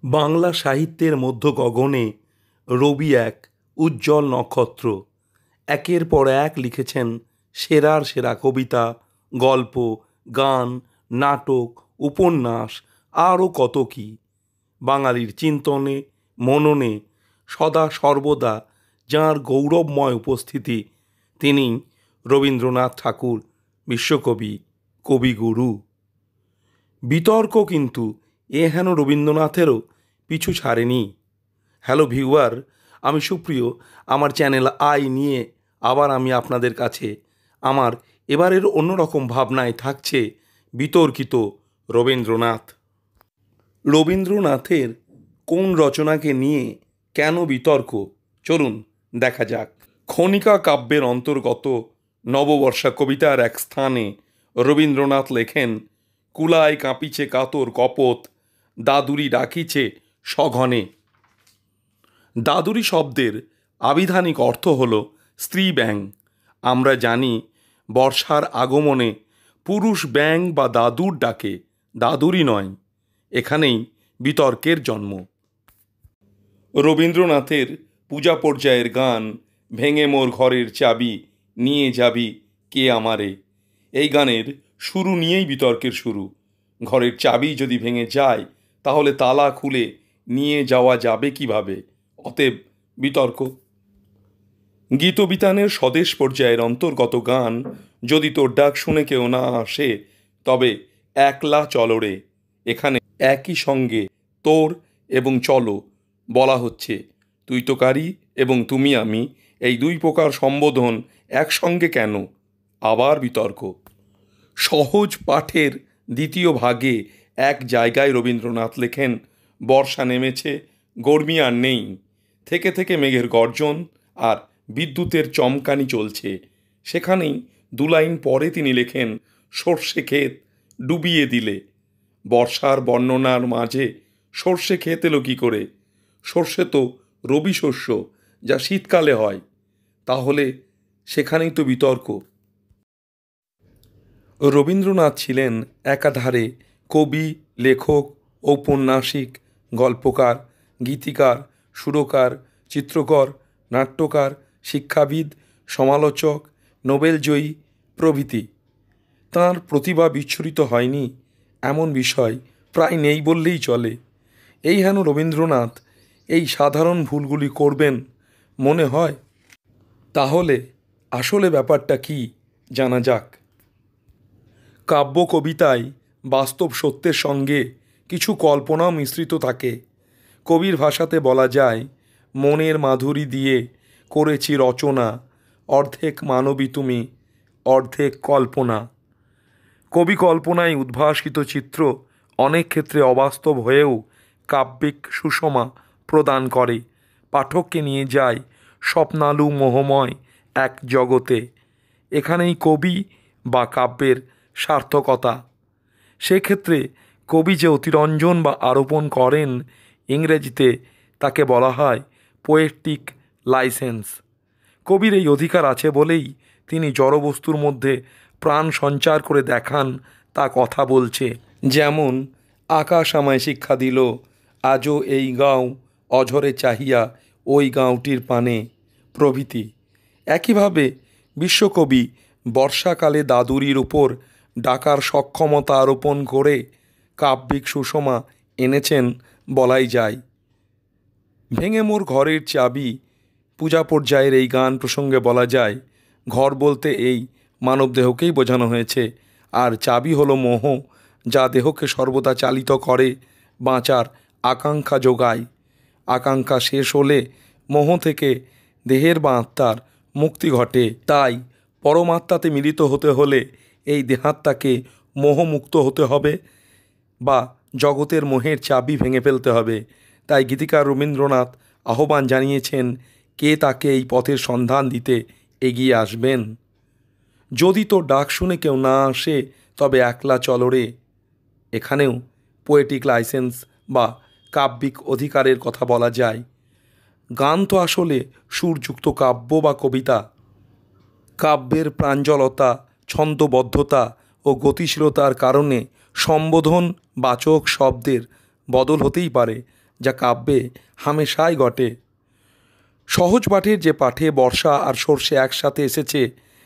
বাংলা সাহিত্যের মধ্য গগনে রবি এক উজ্জ্বল নক্ষত্র। একের পর এক লিখেছেন সেরার সেরা কবিতা, গল্প, গান, নাটক, উপন্যাস, আরও কত কী। বাঙালির চিন্তনে মননে সদা সর্বদা যাঁর গৌরবময় উপস্থিতি, তিনি রবীন্দ্রনাথ ঠাকুর, বিশ্বকবি, কবিগুরু। বিতর্ক কিন্তু হেন রবীন্দ্রনাথেরও পিছু ছাড়েনি। হ্যালো ভিউয়ার, আমি সুপ্রিয়। আমার চ্যানেল আই নিয়ে আবার আমি আপনাদের কাছে আমার এবারের অন্যরকম ভাবনায় থাকছে বিতর্কিত রবীন্দ্রনাথ। রবীন্দ্রনাথের কোন রচনাকে নিয়ে কেন বিতর্ক, চলুন দেখা যাক। খনিকা কাব্যের অন্তর্গত নববর্ষা কবিতার এক স্থানে রবীন্দ্রনাথ লেখেন, কুলায় কাঁপিছে কাতর কপোত, দাদুরি ডাকিছে সঘনে। দাদুরি শব্দের আবিধানিক অর্থ হল স্ত্রী ব্যাঙ। আমরা জানি বর্ষার আগমনে পুরুষ ব্যাঙ বা দাদুর ডাকে, দাদুরি নয়। এখানেই বিতর্কের জন্ম। রবীন্দ্রনাথের পূজা পর্যায়ের গান ভেঙে মোর ঘরের চাবি নিয়ে যাবি কে আমারে, এই গানের শুরু নিয়েই বিতর্কের শুরু। ঘরের চাবি যদি ভেঙে যায় তাহলে তালা খুলে নিয়ে যাওয়া যাবে কিভাবে? অতএব বিতর্ক। গীতবিতানের স্বদেশ পর্যায়ের অন্তর্গত গান যদি তোর ডাক শুনে কেউ না আসে তবে একলা চলরে, এখানে একই সঙ্গে তোর এবং চলো বলা হচ্ছে। তুই তোকারি এবং তুমি আমি, এই দুই প্রকার সম্বোধন একসঙ্গে কেন? আবার বিতর্ক। সহজ পাঠের দ্বিতীয় ভাগে এক জায়গায় রবীন্দ্রনাথ লেখেন, বর্ষা নেমেছে, গরমি আর নেই, থেকে থেকে মেঘের গর্জন আর বিদ্যুতের চমকানি চলছে। সেখানেই দু লাইন পরে তিনি লেখেন, সর্ষে ক্ষেত ডুবিয়ে দিলে। বর্ষার বর্ণনার মাঝে সর্ষে ক্ষেত এলো কী করে? সর্ষে তো রবি শস্য, যা শীতকালে হয়। তাহলে সেখানেই তো বিতর্ক। রবীন্দ্রনাথ ছিলেন একাধারে কবি, লেখক, ঔপন্যাসিক, গল্পকার, গীতিকার, সুরকার, চিত্রকর, নাট্যকার, শিক্ষাবিদ, সমালোচক, নোবেলজয়ী প্রভৃতি। তাঁর প্রতিভা বিচ্ছুরিত হয়নি এমন বিষয় প্রায় নেই বললেই চলে। এই হেন রবীন্দ্রনাথ এই সাধারণ ভুলগুলি করবেন মনে হয়? তাহলে আসলে ব্যাপারটা কি জানা যাক। কাব্য কবিতায় বাস্তব সত্যের সঙ্গে কিছু কল্পনাও মিশ্রিত থাকে। কবির ভাষাতে বলা যায়, মনের মাধুরী দিয়ে করেছি রচনা, অর্ধেক মানবী তুমি, অর্ধেক কল্পনা। কবি কল্পনায় উদ্ভাসিত চিত্র অনেক ক্ষেত্রে অবাস্তব হয়েও কাব্যিক সুষমা প্রদান করে, পাঠককে নিয়ে যায় স্বপ্নালু মোহময় এক জগতে। এখানেই কবি বা কাব্যের সার্থকতা। সেক্ষেত্রে কবি যে অতিরঞ্জন বা আরোপণ করেন, ইংরেজিতে তাকে বলা হয় পোয়েটিক লাইসেন্স। কবির এই অধিকার আছে বলেই তিনি জড়বস্তুর মধ্যে প্রাণ সঞ্চার করে দেখান তা কথা বলছে। যেমন, আকাশ আমায় শিক্ষা দিল, আজও এই গাঁও অঝরে চাহিয়া ওই গাঁওটির পানে প্রভৃতি। একইভাবে বিশ্বকবি বর্ষাকালে দাদুরির উপর ডাকার সক্ষমতা আরোপণ করে কাব্যিক সুষমা এনেছেন বলাই যায়। ভেঙে মোর ঘরের চাবি পূজা পর্যায়ের এই গান প্রসঙ্গে বলা যায়, ঘর বলতে এই মানবদেহকেই বোঝানো হয়েছে, আর চাবি হলো মোহ, যা দেহকে সর্বদা চালিত করে, বাঁচার আকাঙ্ক্ষা যোগায়। আকাঙ্ক্ষা শেষ হলে মোহ থেকে দেহের বা আত্মার মুক্তি ঘটে। তাই পরমাত্মাতে মিলিত হতে হলে এই দেহাত্মাকে মোহমুক্ত হতে হবে বা জগতের মোহের চাবি ভেঙে ফেলতে হবে। তাই গীতিকার রবীন্দ্রনাথ আহ্বান জানিয়েছেন, কে তাকে এই পথের সন্ধান দিতে এগিয়ে আসবেন? যদি তোর ডাক শুনে কেউ না আসে তবে একলা চলরে। এখানেও পোয়েটিক লাইসেন্স বা কাব্যিক অধিকারের কথা বলা যায়। গান তো আসলে সুরযুক্ত কাব্য বা কবিতা। কাব্যের প্রাঞ্জলতা, ছন্দবদ্ধতা ও গতিশীলতার কারণে সম্বোধন বাচক শব্দের বদল হতেই পারে, যা কাব্যে হামেশাই ঘটে। সহজ পাঠের যে পাঠে বর্ষা আর সর্ষে একসাথে এসেছে,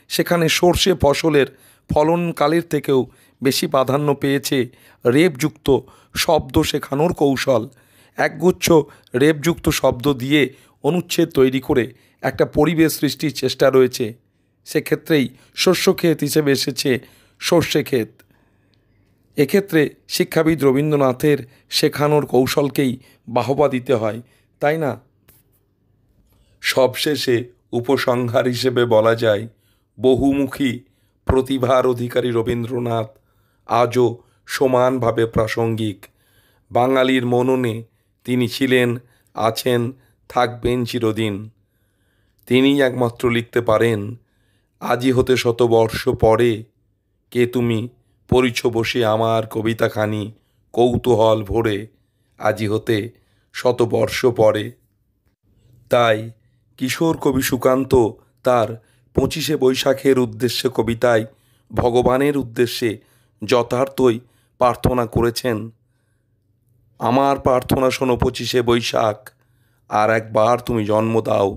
সেখানে সর্ষে ফসলের ফলনকালের থেকেও বেশি প্রাধান্য পেয়েছে রেফযুক্ত শব্দ শেখানোর কৌশল। একগুচ্ছ রেফযুক্ত শব্দ দিয়ে অনুচ্ছেদ তৈরি করে একটা পরিবেশ সৃষ্টির চেষ্টা রয়েছে। সেক্ষেত্রেই শস্যক্ষেত হিসেবে এসেছে সর্ষে ক্ষেত। এক্ষেত্রে শিক্ষাবিদ রবীন্দ্রনাথের শেখানোর কৌশলকেই বাহবা দিতে হয়, তাই না? সবশেষে উপসংহার হিসেবে বলা যায়, বহুমুখী প্রতিভার অধিকারী রবীন্দ্রনাথ আজও সমানভাবে প্রাসঙ্গিক। বাঙালির মননে তিনি ছিলেন, আছেন, থাকবেন চিরদিন। তিনিই একমাত্র লিখতে পারেন, আজি হতে শতবর্ষ পরে কে তুমি পড়িছ বসে আমার কবিতাখানি কৌতূহল ভরে, আজি হতে শতবর্ষ পরে। তাই কিশোর কবি সুকান্ত তার 25শে বৈশাখের উদ্দেশ্যে কবিতায় ভগবানের উদ্দেশ্যে যথার্থই প্রার্থনা করেছেন, আমার প্রার্থনা শোনো 25শে বৈশাখ, আর একবার তুমি জন্ম দাও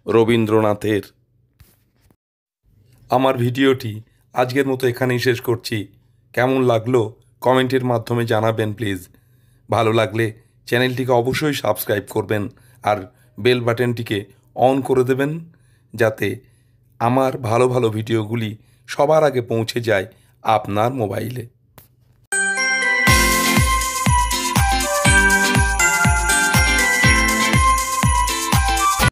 রবীন্দ্রনাথের। আমার ভিডিওটি আজকের মতো এখানেই শেষ করছি। কেমন লাগলো কমেন্টের মাধ্যমে জানাবেন প্লিজ। ভালো লাগলে চ্যানেলটিকে অবশ্যই সাবস্ক্রাইব করবেন আর বেল বাটনটিকে অন করে দেবেন, যাতে আমার ভালো ভালো ভিডিওগুলি সবার আগে পৌঁছে যায় আপনার মোবাইলে।